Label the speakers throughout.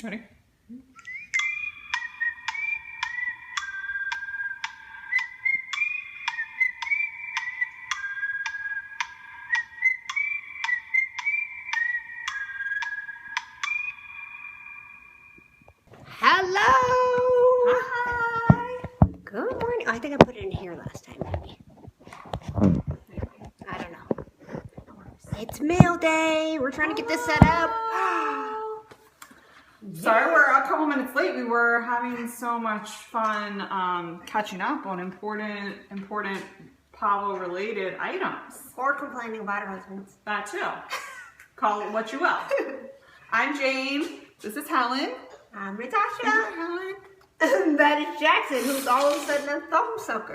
Speaker 1: Ready?
Speaker 2: Hello.
Speaker 1: Hi.
Speaker 2: Good morning. I think I put it in here last time, maybe. I don't know. It's mail day. We're trying to get this set up.
Speaker 1: Sorry, we're a couple minutes late. We were having so much fun catching up on important Pablo-related items.
Speaker 2: Or complaining about our husbands.
Speaker 1: That too. Call it what you will. I'm Jane. This is Helen.
Speaker 2: I'm Natasha.
Speaker 1: Helen.
Speaker 2: And that is Jaxon, who's all of a sudden a thumb sucker.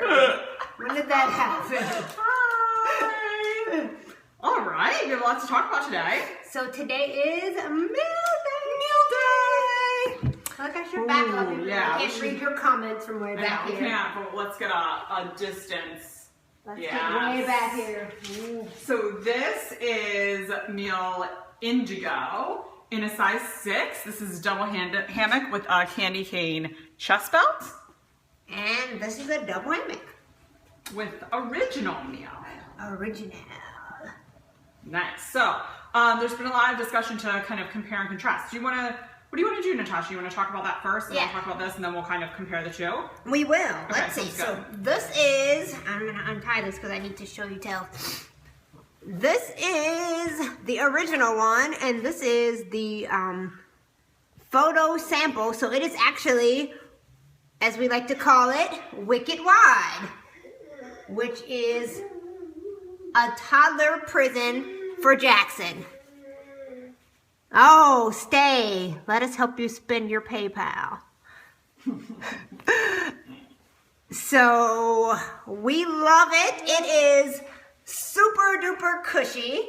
Speaker 2: When did that happen?
Speaker 1: Hi. All right, we have lots to talk about today.
Speaker 2: So today is Meal Day. Look at your back up.
Speaker 1: Yeah,
Speaker 2: I can't read your comments from way back here.
Speaker 1: We can't, but let's get a distance.
Speaker 2: Let's get way back here. Ooh.
Speaker 1: So this is Miel Indigo in a size 6. This is double hammock with a candy cane chest belt.
Speaker 2: And this is a double hammock.
Speaker 1: With original Miel.
Speaker 2: Original.
Speaker 1: Nice. So there's been a lot of discussion to kind of compare and contrast. What do you want to do, Natasha? You want to talk about that first, and
Speaker 2: yeah.
Speaker 1: I'll talk about this, and then we'll kind of compare the two?
Speaker 2: We will.
Speaker 1: Okay,
Speaker 2: Let's see. So
Speaker 1: good.
Speaker 2: this is, I'm going to untie this because I need to show you tails. This is the original one, and this is the photo sample. So it is actually, as we like to call it, Wicked Wide, which is a toddler prison for Jaxon. Oh, stay. Let us help you spend your PayPal. So, we love it. It is super duper cushy.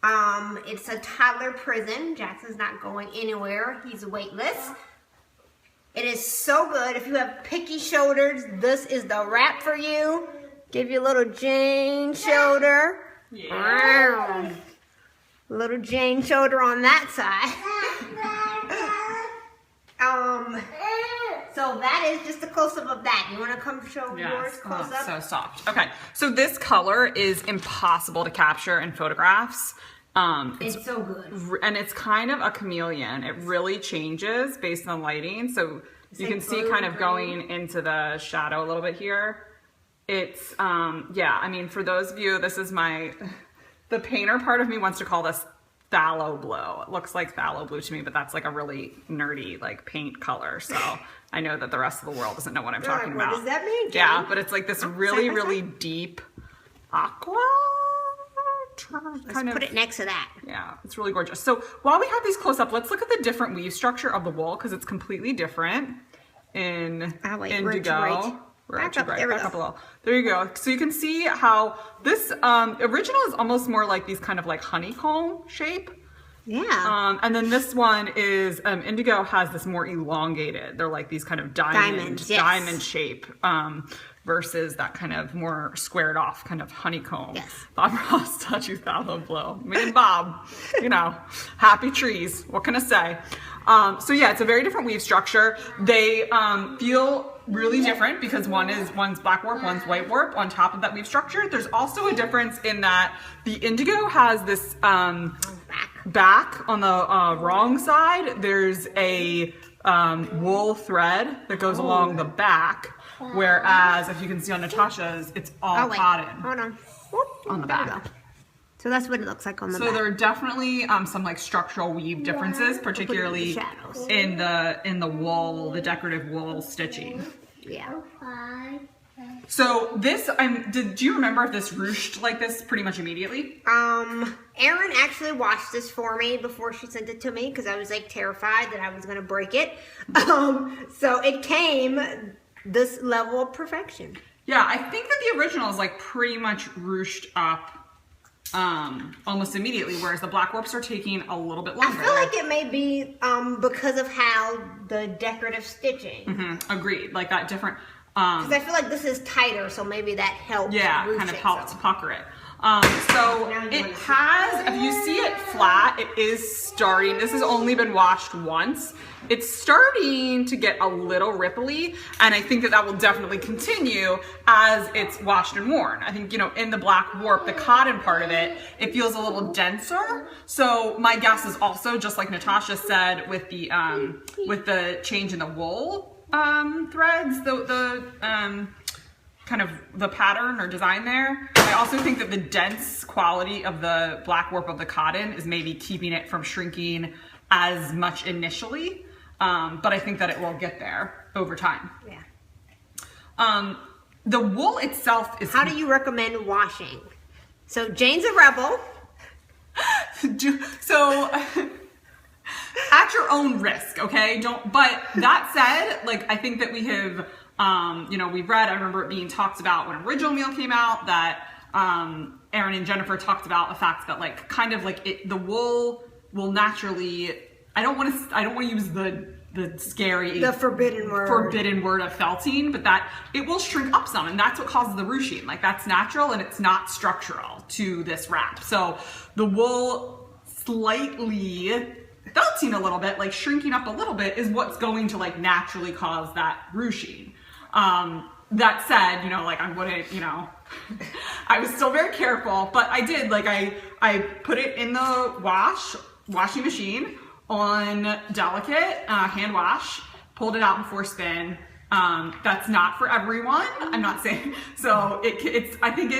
Speaker 2: It's a toddler prison. Jaxon's not going anywhere. He's weightless. It is so good. If you have picky shoulders, this is the wrap for you. Give you a little Jane shoulder.
Speaker 1: Yeah.
Speaker 2: Little Jane shoulder on that side. So that is just a close-up of that. You want to come show yours close up?
Speaker 1: So soft. Okay, so this color is impossible to capture in photographs.
Speaker 2: It's so good.
Speaker 1: And it's kind of a chameleon. It really changes based on lighting. So you can see kind of going into the shadow a little bit here. It's, yeah, I mean, for those of you, this is the painter part of me wants to call this phthalo blue. It looks like phthalo blue to me, but that's like a really nerdy like paint color. So I know that the rest of the world doesn't know what I'm talking about.
Speaker 2: What does that mean, Jane?
Speaker 1: Yeah, but it's like this really deep aqua.
Speaker 2: Let's put it next to that.
Speaker 1: Yeah, it's really gorgeous. So while we have these close up, let's look at the different weave structure of the wool because it's completely different in Indigo.
Speaker 2: Back up, there we go.
Speaker 1: There you go. So you can see how this original is almost more like these kind of like honeycomb shape.
Speaker 2: Yeah.
Speaker 1: And then this one is Indigo has this more elongated. They're like these kind of diamond shape versus that kind of more squared off kind of honeycomb.
Speaker 2: Yes.
Speaker 1: Bob Ross taught you phthalo blue. Me and Bob, you know, happy trees. What can I say? So yeah, it's a very different weave structure. They feel really different because one's black warp, one's white warp on top of that weave structure. There's also a difference in that the Indigo has this back on the wrong side. There's a wool thread that goes along the back, whereas if you can see on Natasha's, it's all cotton.
Speaker 2: Hold on. Whoop.
Speaker 1: On the back.
Speaker 2: So that's what it looks like on the back.
Speaker 1: So there are definitely some like structural weave differences, particularly in the wool, the decorative wool stitching.
Speaker 2: Yeah.
Speaker 1: So this, do you remember if this ruched like this pretty much immediately?
Speaker 2: Erin actually washed this for me before she sent it to me because I was like terrified that I was gonna break it. So it came this level of perfection.
Speaker 1: Yeah, I think that the original is like pretty much ruched up almost immediately, whereas the black warps are taking a little bit longer.
Speaker 2: I feel like it may be because of how the decorative stitching.
Speaker 1: Agreed, like that different.
Speaker 2: Because I feel like this is tighter, so maybe that helps.
Speaker 1: Yeah, kind of helps pucker it. So it has, if you see it flat, it is starting, this has only been washed once. It's starting to get a little ripply, and I think that that will definitely continue as it's washed and worn. I think, you know, in the black warp, the cotton part of it, it feels a little denser. So my guess is also, just like Natasha said, with the change in the wool threads, the kind of the pattern or design there. I also think that the dense quality of the black warp of the cotton is maybe keeping it from shrinking as much initially, but I think that it will get there over time.
Speaker 2: Yeah.
Speaker 1: The wool itself is...
Speaker 2: How do you recommend washing? So Jane's a rebel.
Speaker 1: So at your own risk, okay? But that said, like, I think that we have, you know, we've read, I remember it being talked about when original Miel came out, that Aaron and Jennifer talked about the fact that, like, kind of like the wool will naturally, I don't want to use the scary,
Speaker 2: the forbidden word
Speaker 1: of felting, but that it will shrink up some, and that's what causes the ruching. Like, that's natural, and it's not structural to this wrap. So the wool slightly felting a little bit, like shrinking up a little bit, is what's going to, like, naturally cause that ruching. That said, you know, like, I wouldn't, you know, I was still very careful, but I did, like, I put it in the washing machine on delicate, hand wash, pulled it out before spin. That's not for everyone, I'm not saying, so I think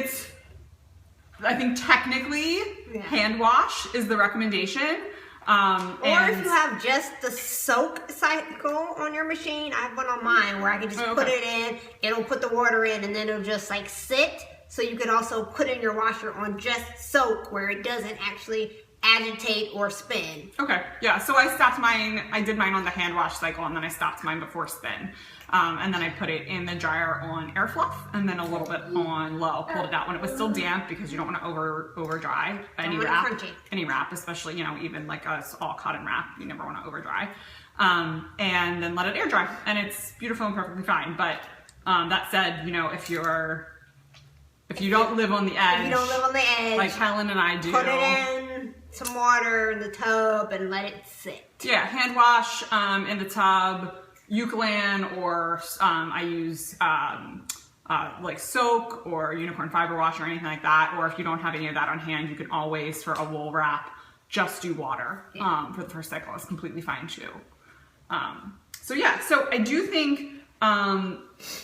Speaker 1: technically hand wash is the recommendation.
Speaker 2: Or if you have just the soak cycle on your machine, I have one on mine where I can just put it in, it'll put the water in, and then it'll just, like, sit. So you could also put in your washer on just soak, where it doesn't actually agitate or spin.
Speaker 1: Okay, yeah, so I did mine on the hand wash cycle, and then I stopped mine before spin. And then I put it in the dryer on air fluff, and then a little bit on low. Pulled it out when it was still damp, because you don't want to over dry any wrap, especially, you know, even like a all cotton wrap, you never want to over dry. And then let it air dry, and it's beautiful and perfectly fine. But that said, you know, if you don't live on the edge, like Helen and I do,
Speaker 2: put it in some water in the tub and let it sit.
Speaker 1: Yeah, hand wash in the tub. Eucalan, or I use like soak or unicorn fiber wash or anything like that. Or if you don't have any of that on hand, you can always, for a wool wrap, just do water for the first cycle. It's completely fine too. So yeah, so I do think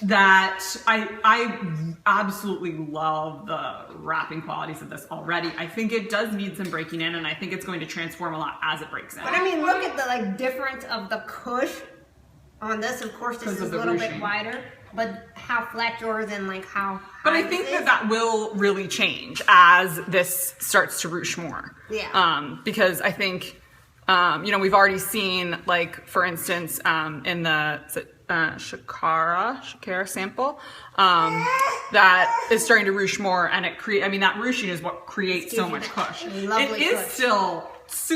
Speaker 1: that I absolutely love the wrapping qualities of this already. I think it does need some breaking in, and I think it's going to transform a lot as it breaks in.
Speaker 2: But I mean, look at the, like, difference of the cush on this. Of course, this is a little bit wider, but how flat yours and, like, how high.
Speaker 1: But I think that will really change as this starts to ruche more.
Speaker 2: Yeah.
Speaker 1: Because I think, you know, we've already seen, like, for instance, in the Shakara sample, that is starting to ruche more, and that ruching is what creates so much cush. It is still,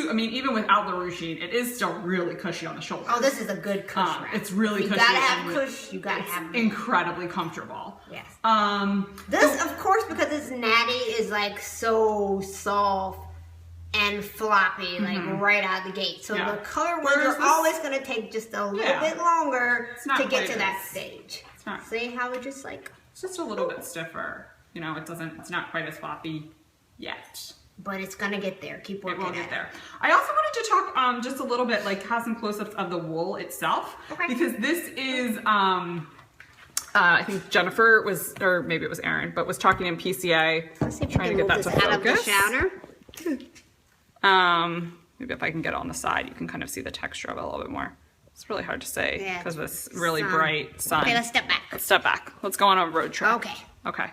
Speaker 1: I mean, even without the ruching, it is still really cushy on the shoulders.
Speaker 2: Oh, this is a good cush wrap.
Speaker 1: It's really cushy.
Speaker 2: You gotta have cush, you gotta have
Speaker 1: incredibly comfortable.
Speaker 2: Yes. This, of course, because it's Natty, is, like, so soft and floppy, like, right out of the gate. So the color ones are always going to take just a little bit longer to get to that stage. See how it just, like...
Speaker 1: It's just a little bit stiffer. You know, it's not quite as floppy yet.
Speaker 2: But it's going to get there. Keep working
Speaker 1: it. It will get there. I also wanted to talk just a little bit, like, have some close-ups of the wool itself. Okay. Because this is... I think Jennifer was, or maybe it was Aaron, but was talking in PCA, trying to get that to focus.
Speaker 2: Out of the shower.
Speaker 1: Maybe if I can get it on the side, you can kind of see the texture of it a little bit more. It's really hard to say because of this really bright sun.
Speaker 2: Okay, let's step back.
Speaker 1: Let's step back. Let's go on a road trip.
Speaker 2: Okay.
Speaker 1: Okay.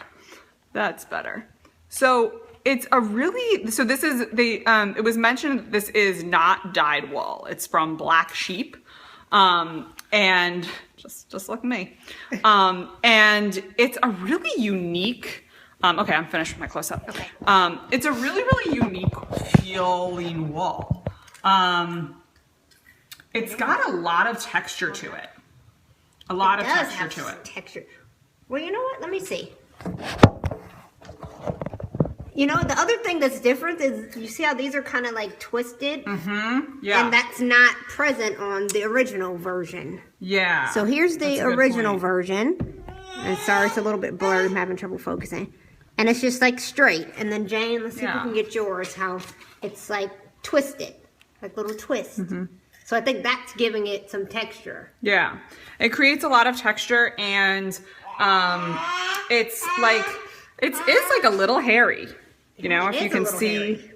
Speaker 1: That's better. So it's a really, so this is the, it was mentioned that this is not dyed wool. It's from black sheep. And just like me. And it's a really unique, okay, I'm finished with my close-up.
Speaker 2: Okay.
Speaker 1: It's a really, really unique feeling wool. It's got a lot of texture to it. A lot of texture to it.
Speaker 2: Texture. Well, you know what? Let me see. You know, the other thing that's different is you see how these are kind of like twisted?
Speaker 1: Mm-hmm. Yeah.
Speaker 2: And that's not present on the original version.
Speaker 1: Yeah.
Speaker 2: So here's the
Speaker 1: That's a good
Speaker 2: original
Speaker 1: point.
Speaker 2: version. And sorry, it's a little bit blurry. I'm having trouble focusing. And it's just like straight. And then Jane, let's see if we
Speaker 1: Yeah.
Speaker 2: can get yours, how it's like twisted. Like little twists.
Speaker 1: Mm-hmm.
Speaker 2: So I think that's giving it some texture.
Speaker 1: Yeah. It creates a lot of texture, and it's like, it's like a little hairy. You know,
Speaker 2: It
Speaker 1: if you
Speaker 2: is a
Speaker 1: can
Speaker 2: little
Speaker 1: see,
Speaker 2: hairy.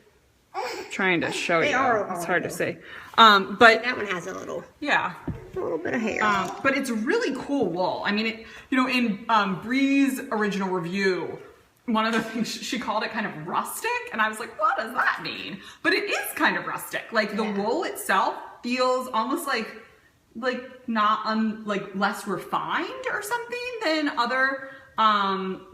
Speaker 1: trying to show
Speaker 2: They
Speaker 1: you.
Speaker 2: are
Speaker 1: It's
Speaker 2: all
Speaker 1: hard to
Speaker 2: hairy.
Speaker 1: see. But
Speaker 2: That one has a little
Speaker 1: yeah.
Speaker 2: bit of hair.
Speaker 1: But it's really cool wool. I mean, it, you know, in Bree's original review, one of the things she called it kind of rustic, and I was like, what does that mean? But it is kind of rustic. Like the wool itself feels almost like not like less refined or something than other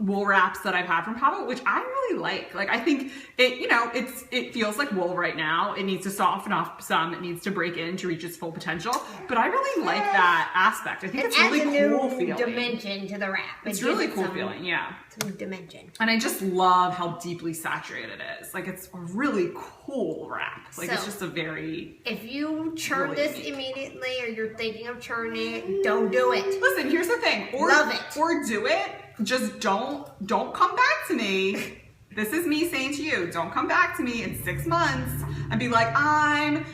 Speaker 1: wool wraps that I've had from Papa, which I really like. Like I think it, you know, it feels like wool right now. It needs to soften off some. It needs to break in to reach its full potential. But I really like that aspect. I think it's really
Speaker 2: adds a
Speaker 1: cool
Speaker 2: new
Speaker 1: feeling.
Speaker 2: dimension to the wrap.
Speaker 1: It's
Speaker 2: It
Speaker 1: really
Speaker 2: gives it
Speaker 1: cool
Speaker 2: some-
Speaker 1: feeling, yeah.
Speaker 2: Some dimension.
Speaker 1: And I just love how deeply saturated it is. Like it's a really cool wrap. Like it's
Speaker 2: So,
Speaker 1: just a very.
Speaker 2: If you churn
Speaker 1: Really
Speaker 2: this
Speaker 1: unique.
Speaker 2: immediately or you're thinking of churning it, don't do it.
Speaker 1: Listen, here's the thing. Or,
Speaker 2: Love it.
Speaker 1: Or do it. Just don't come back to me. This is me saying to you, don't come back to me in 6 months and be like, I'm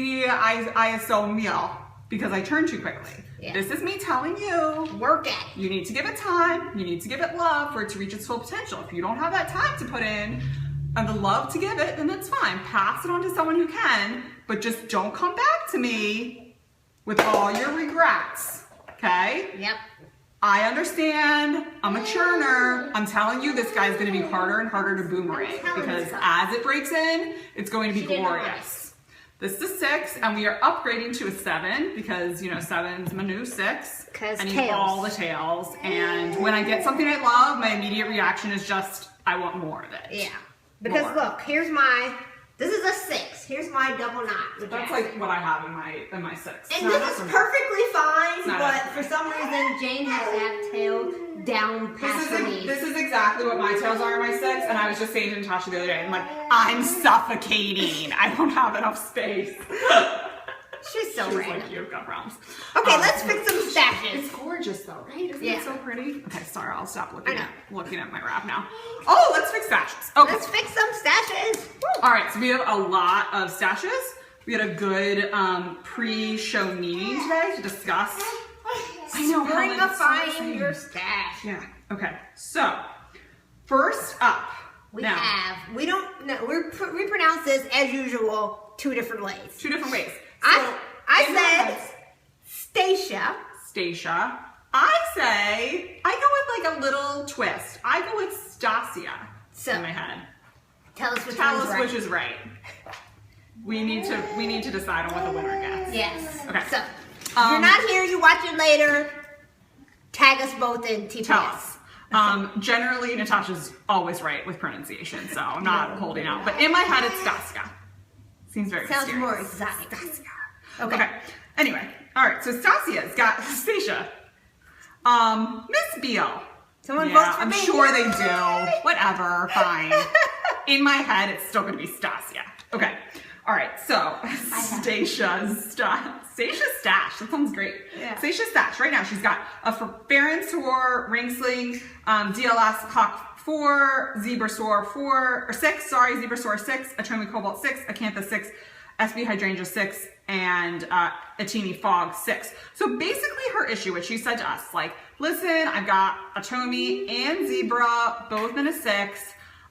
Speaker 1: ISO Miel because I turned too quickly.
Speaker 2: Yeah.
Speaker 1: This is me telling you,
Speaker 2: Work at it.
Speaker 1: you need to give it time, you need to give it love for it to reach its full potential. If you don't have that time to put in and the love to give it, then that's fine. Pass it on to someone who can, but just don't come back to me with all your regrets. Okay?
Speaker 2: Yep.
Speaker 1: I understand. I'm a churner. I'm telling you, this guy's going to be harder and harder to boomerang because as it breaks in, it's going to be
Speaker 2: didn't know
Speaker 1: glorious. This is a 6, and we are upgrading to a 7 because, you know, 7's my new 6.
Speaker 2: 'Cause
Speaker 1: I need
Speaker 2: tails.
Speaker 1: all the tails. And when I get something I love, my immediate reaction is just, I want more of it.
Speaker 2: Yeah. Because
Speaker 1: More.
Speaker 2: look, this is a 6. Here's my double knot. with
Speaker 1: That's
Speaker 2: Jaxon.
Speaker 1: like what I have in my 6.
Speaker 2: And
Speaker 1: No,
Speaker 2: this
Speaker 1: not
Speaker 2: is
Speaker 1: for me.
Speaker 2: perfectly fine,
Speaker 1: not
Speaker 2: but
Speaker 1: it.
Speaker 2: for some reason Jane has that tail down past her knees.
Speaker 1: This is exactly what my tails are in my 6, and I was just saying to Natasha the other day, I'm like, I'm suffocating. I don't have enough space.
Speaker 2: She's so
Speaker 1: She's
Speaker 2: random.
Speaker 1: like, you've got problems.
Speaker 2: Okay, let's fix some stashes.
Speaker 1: It's gorgeous though, right? Isn't
Speaker 2: Yeah.
Speaker 1: it so pretty? Okay, sorry, I'll stop
Speaker 2: I know.
Speaker 1: looking at my wrap now. Oh, let's fix stashes. Okay.
Speaker 2: Let's fix some stashes.
Speaker 1: All right, so we have a lot of stashes. We had a good pre-show meeting today to discuss. I know, Helen, it's so
Speaker 2: Springifying
Speaker 1: exciting.
Speaker 2: your stash.
Speaker 1: Yeah. Okay. So, first up,
Speaker 2: We
Speaker 1: now,
Speaker 2: have, we don't know, we pronounce this as usual 2 different ways.
Speaker 1: 2 different ways.
Speaker 2: I
Speaker 1: in my
Speaker 2: said
Speaker 1: head,
Speaker 2: Stacia.
Speaker 1: Stacia. I go with like a little twist. I go with Stasia
Speaker 2: So,
Speaker 1: in my head.
Speaker 2: tell us which
Speaker 1: Tell
Speaker 2: one's
Speaker 1: us
Speaker 2: right.
Speaker 1: which is right. We need to decide on what the winner gets.
Speaker 2: Yes.
Speaker 1: Okay.
Speaker 2: So, if you're not here, you watch it later, tag us both in TPS.
Speaker 1: Tell us. Generally, Natasha's always right with pronunciation, so I'm not holding out. But in my head, it's Stasia. Seems very
Speaker 2: Sounds
Speaker 1: mysterious.
Speaker 2: more exotic.
Speaker 1: Stasia.
Speaker 2: Okay.
Speaker 1: Okay. Anyway, all right. So Stasia's got Stacia. Miss Beal.
Speaker 2: Someone
Speaker 1: Yeah,
Speaker 2: votes for
Speaker 1: I'm
Speaker 2: me.
Speaker 1: sure they
Speaker 2: Yay!
Speaker 1: do. Whatever. Fine. In my head, it's still going to be Stasia. Okay. All right. So Stasia's stash. That sounds great.
Speaker 2: Yeah.
Speaker 1: Stasia's stash. Right now, she's got a Baron Tour ring sling, DLS Hawk 4, Zebra Soar 4 or 6. Sorry, Zebra Soar 6, Atomi Cobalt 6, Acantha 6, SB Hydrangea 6, and Atini Fog 6. So basically her issue, which she said to us, like, listen, I've got Atomi and Zebra, both in a 6.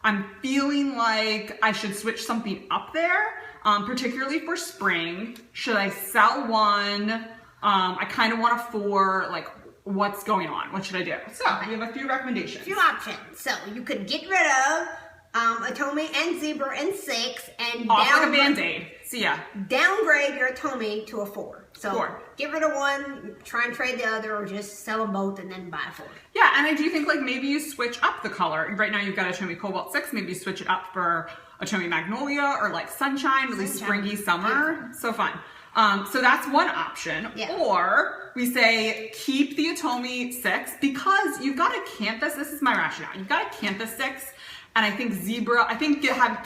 Speaker 1: I'm feeling like I should switch something up there, particularly for spring. Should I sell one? I kind of want a 4, like, what's going on? What should I do? So we have a few recommendations.
Speaker 2: Few options. So, you could get rid of Atomi and Zebra in 6 and
Speaker 1: Off like a Band-Aid. See ya.
Speaker 2: downgrade your Atomi to a 4. So
Speaker 1: 4.
Speaker 2: get rid of one, try and trade the other, or just sell them both and then buy a 4.
Speaker 1: Yeah, and I do think like maybe you switch up the color. Right now you've got Atomi Cobalt 6, maybe you switch it up for Atomi Magnolia or like Sunshine, really springy summer. So fun. So that's one option.
Speaker 2: Yeah.
Speaker 1: Or we say keep the Atomi 6 because you've got a Canthus. This is my rationale. You've got a Canthus 6. And I think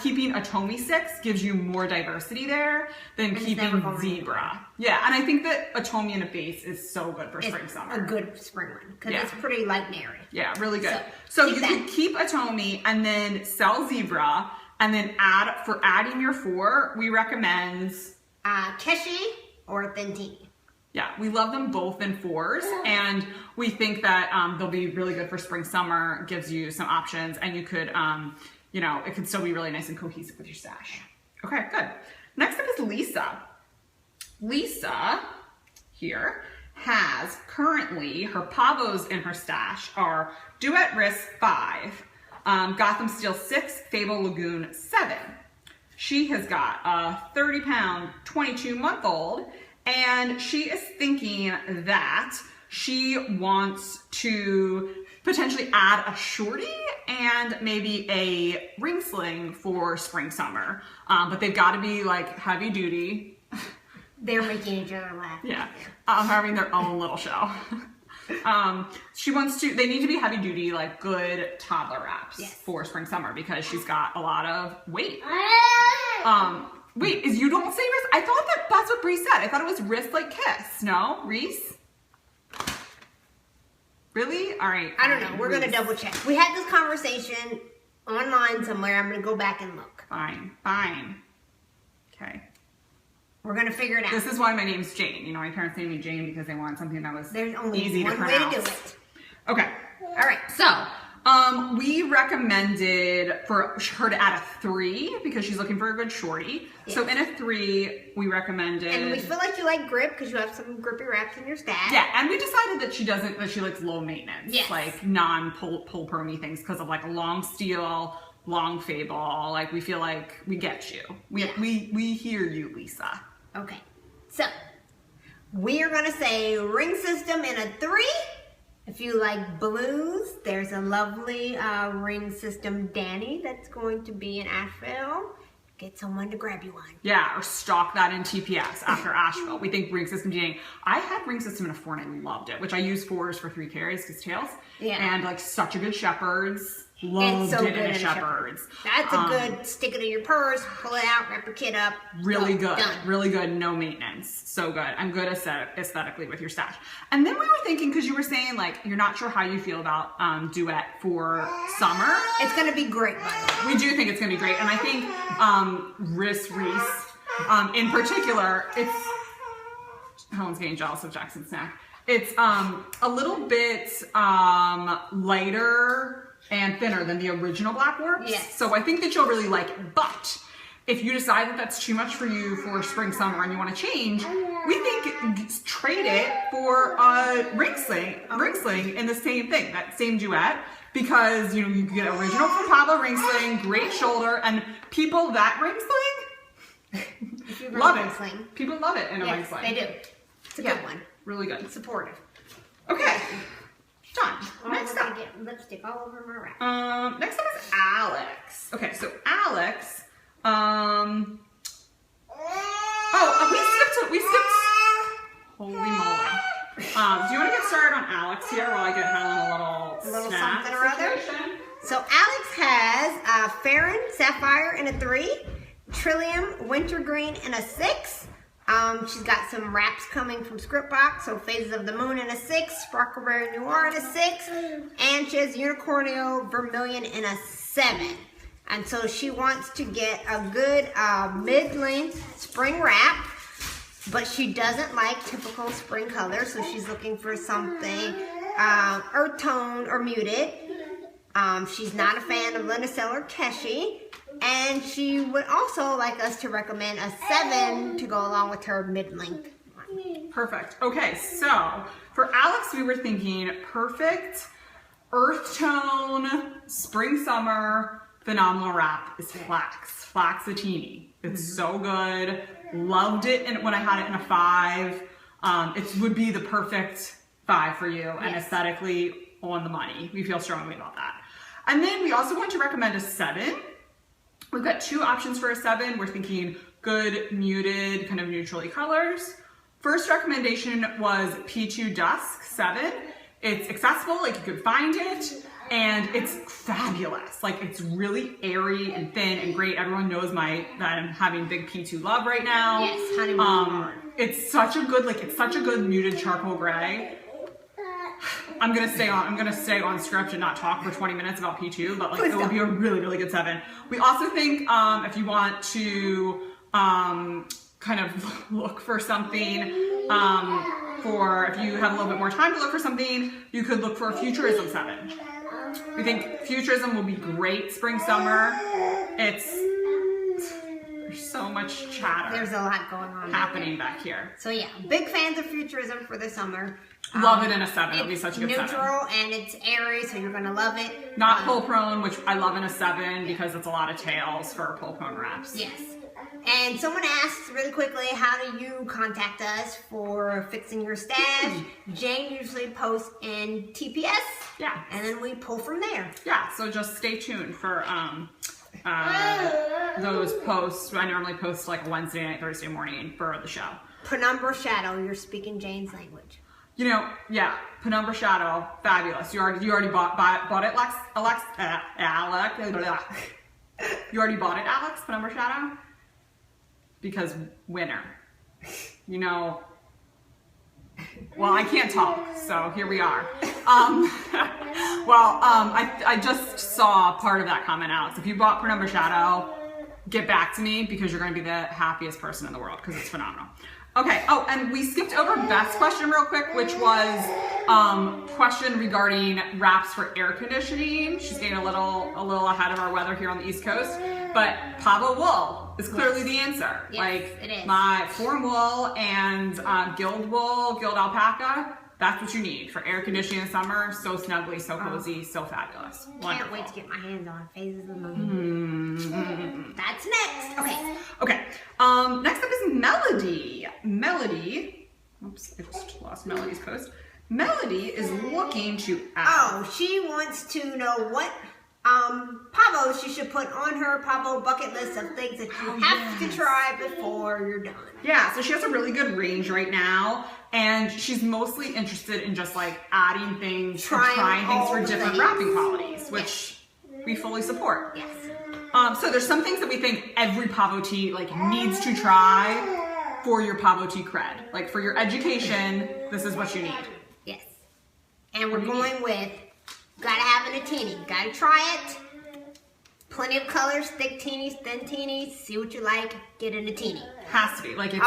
Speaker 1: keeping Atomi 6 gives you more diversity there than keeping Zebra. Yeah, and I think that Atomi in a base is so good for spring summer.
Speaker 2: A good spring one because it's pretty light and airy.
Speaker 1: Yeah, really good. So you could keep Atomi and then sell Zebra, and then for adding your 4, we recommend
Speaker 2: Keshi or Thentini.
Speaker 1: Yeah, we love them both in 4s, and we think that they'll be really good for spring, summer. Gives you some options, and you could, it could still be really nice and cohesive with your stash. Okay, good. Next up is Lisa. Lisa here has currently her Pavos in her stash are Duet Risk 5, Gotham Steel 6, Fable Lagoon 7. She has got a 30-pound, 22-month-old. And she is thinking that she wants to potentially add a shorty and maybe a ring sling for spring, summer. But they've got to be like heavy duty.
Speaker 2: They're making each other laugh.
Speaker 1: Yeah, having their own little show. They need to be heavy duty, like good toddler wraps for spring, summer because she's got a lot of weight. Wait, you don't say wrist? I thought that's what Bree said. I thought it was wrist like kiss. No? Reese? Really? All right.
Speaker 2: I don't know. We're going to double check. We had this conversation online somewhere. I'm going to go back and look.
Speaker 1: Fine. Okay.
Speaker 2: We're going to figure it out.
Speaker 1: This is why my name's Jane. My parents named me Jane because they wanted something that was
Speaker 2: There's only
Speaker 1: easy
Speaker 2: one
Speaker 1: to pronounce.
Speaker 2: way to do it.
Speaker 1: Okay.
Speaker 2: All right.
Speaker 1: So, we recommended for her to add a 3 because she's looking for a good shorty. Yes. So in a 3, we recommended.
Speaker 2: And we feel like you like grip because you have some grippy wraps in your stash.
Speaker 1: Yeah, and we decided that she likes low maintenance, like non-pull permy things because of like a long steel, long Fable. Like we feel like we get you. We hear you, Lisa.
Speaker 2: Okay, so we are gonna say ring system in a 3. If you like blues, there's a lovely ring system Danny that's going to be in Asheville. Get someone to grab you one.
Speaker 1: Yeah, or stock that in TPS after Asheville. We think ring system Danny. I had ring system in a 4 and I loved it, which I use 4s for 3 carries because tails. Yeah. And like such a good Shepherds. Loved it in a Shepherds.
Speaker 2: That's a good stick it in your purse, pull it out, wrap your kid up.
Speaker 1: Really good.
Speaker 2: Done.
Speaker 1: Really good. No maintenance. So good. And good aesthetically with your stash. And then we were thinking, because you were saying like you're not sure how you feel about Duet for summer.
Speaker 2: It's going to be great, by the way.
Speaker 1: We do think it's going to be great. And I think Reese in particular, Helen's getting jealous of Jackson's snack. It's a little bit lighter and thinner than the original Black Warps.
Speaker 2: Yes.
Speaker 1: So I think that you'll really like it. But if you decide that that's too much for you for spring, summer, and you want to change, we think trade it for a ring sling in the same thing, that same Duet, because you get original from Pablo ring sling, great shoulder, and people that ring sling love it. Sling. People love it in a ring sling.
Speaker 2: They do. It's a good one.
Speaker 1: Really good.
Speaker 2: Supportive.
Speaker 1: Okay. Done.
Speaker 2: Next up. Get lipstick all over my wrap.
Speaker 1: Next up is Alex. Okay, so Alex. We skipped. Holy moly. Do you want to get started on Alex here while I get Helen a little
Speaker 2: something or other? So Alex has Farron Sapphire in a 3, Trillium Wintergreen in a 6. She's got some wraps coming from Scriptbox, so Phases of the Moon in a 6, Sparkleberry Noir in a 6, and she has Unicornio Vermilion in a 7. And so she wants to get a good mid-length spring wrap, but she doesn't like typical spring colors, so she's looking for something earth tone or muted. She's not a fan of Lenacel or Keshi. And she would also like us to recommend a 7 to go along with her mid-length one.
Speaker 1: Perfect. Okay, so for Alex, we were thinking perfect earth tone, spring, summer, phenomenal wrap is Flax. Flaxatini. It's so good. Loved it when I had it in a 5. It would be the perfect 5 for you and aesthetically on the money. We feel strongly about that. And then we also want to recommend a 7. We've got 2 options for a 7. We're thinking good muted kind of neutrally colors. First recommendation was P2 Dusk 7. It's accessible, like you could find it, and it's fabulous. Like it's really airy and thin and great. Everyone knows that I'm having big P2 love right now.
Speaker 2: Yes, honeymoon.
Speaker 1: It's such a good muted charcoal gray. I'm gonna stay on script and not talk for 20 minutes about P2, but like it will be a really, really good 7. We also think if you want to kind of look for something, if you have a little bit more time to look for something, you could look for a Futurism 7. We think Futurism will be great spring, summer. There's so much chatter.
Speaker 2: There's a lot going on
Speaker 1: happening back here.
Speaker 2: So yeah, big fans of Futurism for the summer.
Speaker 1: Love it in a 7. It'll be such a good 7.
Speaker 2: It's neutral and it's airy, so you're gonna love it.
Speaker 1: Not pull prone, which I love in a 7 because it's a lot of tails for pull prone wraps.
Speaker 2: Yes. And someone asked really quickly, how do you contact us for fixing your stash? Jane usually posts in TPS.
Speaker 1: Yeah.
Speaker 2: And then we pull from there.
Speaker 1: Yeah, so just stay tuned for those posts. I normally post like Wednesday night, Thursday morning for the show.
Speaker 2: Penumbra Shadow, you're speaking Jane's language.
Speaker 1: You know, yeah, Penumbra Shadow, fabulous. You already bought it, Alex? You already bought it, Alex, Penumbra Shadow? Because winner. You know, well, I can't talk, so here we are. I just saw part of that comment out. So if you bought Penumbra Shadow, get back to me because you're going to be the happiest person in the world because it's phenomenal. Okay, oh, and we skipped over Beth's question real quick, which was question regarding wraps for air conditioning. She's getting a little ahead of our weather here on the East Coast, but Pavo wool is clearly the answer.
Speaker 2: Yes,
Speaker 1: like
Speaker 2: it is.
Speaker 1: My form wool and guild alpaca, that's what you need for air conditioning in summer. So snuggly, so cozy, so fabulous.
Speaker 2: Can't wait to get my hands on Phases of the Moon. That's next.
Speaker 1: Okay. Next up is Melody. Oops, I just lost Melody's post. Melody is looking to add.
Speaker 2: Oh, she wants to know what Pavo she should put on her Pavo bucket list of things that you have to try before you're done.
Speaker 1: Yeah, so she has a really good range right now, and she's mostly interested in just like adding things, trying things for different wrapping qualities, which we fully support.
Speaker 2: Yes.
Speaker 1: So there's some things that we think every Pavo tea like needs to try for your Pavo tea cred. Like for your education, this is what you need.
Speaker 2: Yes. And we're going with gotta have an Natty. Gotta try it. Plenty of colors, thick teenies, thin teenies. See what you like. Get a Natty.
Speaker 1: Has to be. Like it's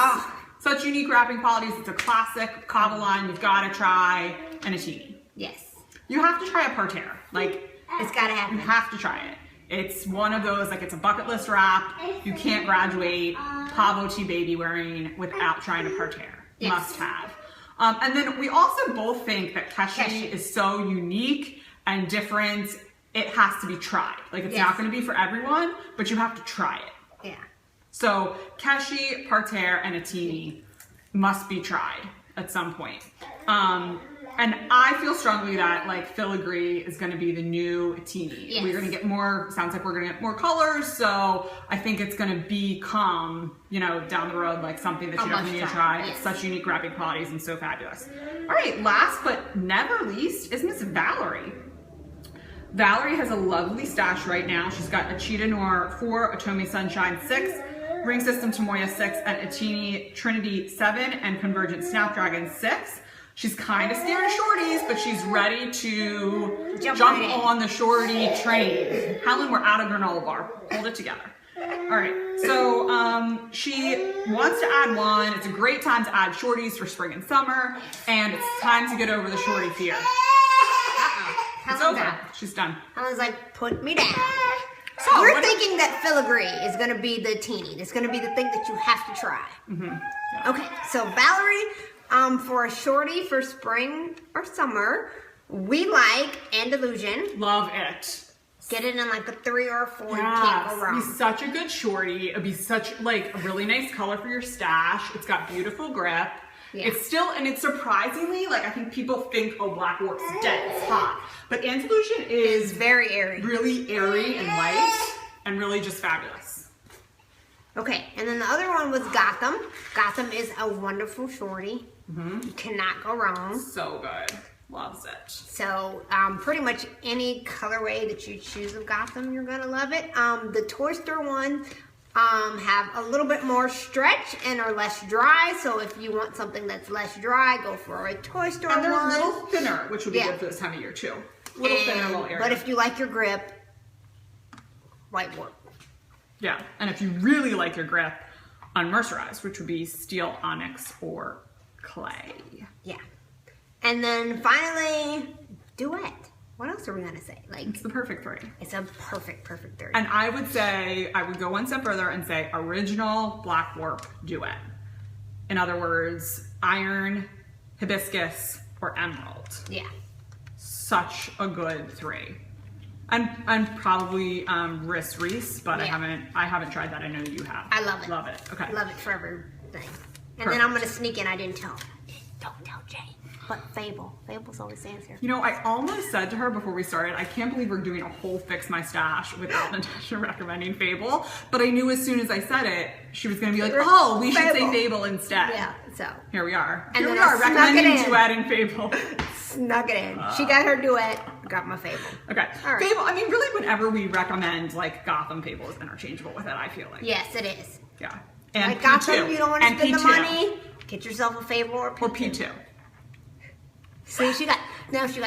Speaker 1: such unique wrapping qualities. It's a classic Kava line. You've got to try a Natty.
Speaker 2: Yes.
Speaker 1: You have to try a parterre. Like
Speaker 2: it's gotta happen.
Speaker 1: You have to try it. It's one of those, like it's a bucket list wrap. You can't graduate Pavo tea baby wearing without trying a parterre.
Speaker 2: Yes.
Speaker 1: Must have. And then we also both think that Keshi is so unique and different. It has to be tried. Like it's not going to be for everyone, but you have to try it.
Speaker 2: Yeah.
Speaker 1: So Keshi, parterre, and a teeny must be tried at some point. And I feel strongly that like filigree is going to be the new teeny.
Speaker 2: Yes.
Speaker 1: We're going to get more, sounds like we're going to get more colors. So I think it's going to become, you know, down the road, like something that you definitely need to try.
Speaker 2: Yes.
Speaker 1: It's such unique wrapping qualities and so fabulous. All right, last but never least is Miss Valerie. Valerie has a lovely stash right now. She's got a Cheetah Noir 4, Otome Sunshine 6, Ring System Tomoya 6, and a Teeny Trinity 7, and Convergent Snapdragon 6. She's kind of scared of shorties, but she's ready to jump on the shorty train. Helen, we're out of granola bar. Hold it together. All right, so she wants to add one. It's a great time to add shorties for spring and summer, and it's time to get over the shorty fear. It's over.
Speaker 2: Down.
Speaker 1: She's done.
Speaker 2: Helen's like, put me down.
Speaker 1: So
Speaker 2: you're thinking that filigree is going to be the teeny. It's going to be the thing that you have to try.
Speaker 1: Yeah.
Speaker 2: Okay, so Valerie, for a shorty for spring or summer, we like Andalusian.
Speaker 1: Love it.
Speaker 2: Get it in like a 3 or a 4.
Speaker 1: Yes.
Speaker 2: You can't go wrong.
Speaker 1: It'd be such a good shorty. It'd be such like a really nice color for your stash. It's got beautiful grip. Yeah. It's still, and it's surprisingly, like I think people think, oh, black work's dead, it's hot. But Andalusian is
Speaker 2: very airy.
Speaker 1: Really airy and light and really just fabulous.
Speaker 2: Okay, and then the other one was Gotham. Gotham is a wonderful shorty. You cannot go wrong.
Speaker 1: So good. Loves it.
Speaker 2: So pretty much any colorway that you choose of Gotham, you're gonna love it. The Toy Store ones have a little bit more stretch and are less dry. So if you want something that's less dry, go for a Toy Store
Speaker 1: And they're
Speaker 2: one.
Speaker 1: a little thinner, which would be good for this time of year too. A little thinner, little area.
Speaker 2: But if you like your grip, white work.
Speaker 1: Yeah, and if you really like your grip, unmercerized, which would be steel, onyx, or clay.
Speaker 2: Yeah. And then finally, duet. What else are we gonna say? Like,
Speaker 1: It's the perfect 3.
Speaker 2: it's a perfect 3.
Speaker 1: And I would say, I would go one step further and say original black warp duet. In other words, iron, hibiscus, or emerald.
Speaker 2: Yeah.
Speaker 1: Such a good 3. And probably Reese, but
Speaker 2: Yeah.
Speaker 1: I haven't tried that. I know you have.
Speaker 2: I love it.
Speaker 1: Love it. Okay.
Speaker 2: Love it for everything. And
Speaker 1: Perfect.
Speaker 2: then I'm gonna sneak in. I didn't tell. Don't tell Jay. But Fable. Fable's always the answer.
Speaker 1: You know, I almost said to her before we started, I can't believe we're doing a whole Fix My Stash without Natasha recommending Fable. But I knew as soon as I said it, she was going to be like, oh, we should say
Speaker 2: Fable.
Speaker 1: Fable instead.
Speaker 2: Yeah. So
Speaker 1: Here we are.
Speaker 2: And
Speaker 1: Here we
Speaker 2: then I
Speaker 1: are,
Speaker 2: snuck
Speaker 1: recommending
Speaker 2: it in.
Speaker 1: duet and Fable.
Speaker 2: snuck it in. She got her duet. Got my Fable.
Speaker 1: Okay.
Speaker 2: All right.
Speaker 1: Fable, I mean, really, whenever we recommend, like, Gotham, Fable is interchangeable with it, I feel like.
Speaker 2: Yes, it is.
Speaker 1: Yeah. And
Speaker 2: Like
Speaker 1: P2.
Speaker 2: Gotham, you don't want to
Speaker 1: And
Speaker 2: spend the
Speaker 1: P2.
Speaker 2: money. Get yourself a Fable or
Speaker 1: Or P2.
Speaker 2: See, she got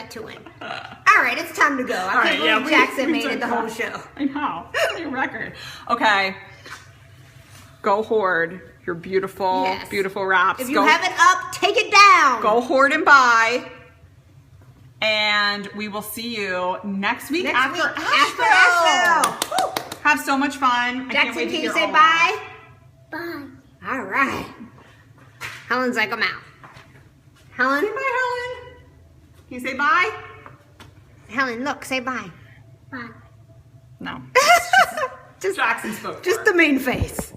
Speaker 2: 2 in. All right, it's time to go. I can't believe Jaxon
Speaker 1: we
Speaker 2: made it
Speaker 1: took
Speaker 2: the whole
Speaker 1: that.
Speaker 2: show.
Speaker 1: I know. New record. Okay. Go hoard your beautiful,
Speaker 2: Yes.
Speaker 1: beautiful wraps.
Speaker 2: If you
Speaker 1: go,
Speaker 2: have it up, take it down.
Speaker 1: go hoard and buy. And we will see you next week
Speaker 2: Next
Speaker 1: after
Speaker 2: week, after Asheville. Woo.
Speaker 1: Have so much fun. I can't
Speaker 2: Jaxon,
Speaker 1: wait to
Speaker 2: can you
Speaker 1: hear
Speaker 2: say
Speaker 1: all about
Speaker 2: bye?
Speaker 3: Bye.
Speaker 2: All right. Helen's like, I'm out. Helen?
Speaker 1: it. Bye, Helen. Can you say bye?
Speaker 2: Helen, look, say bye.
Speaker 3: Bye.
Speaker 1: No.
Speaker 2: Just
Speaker 1: Jaxon spoke.
Speaker 2: the mean face.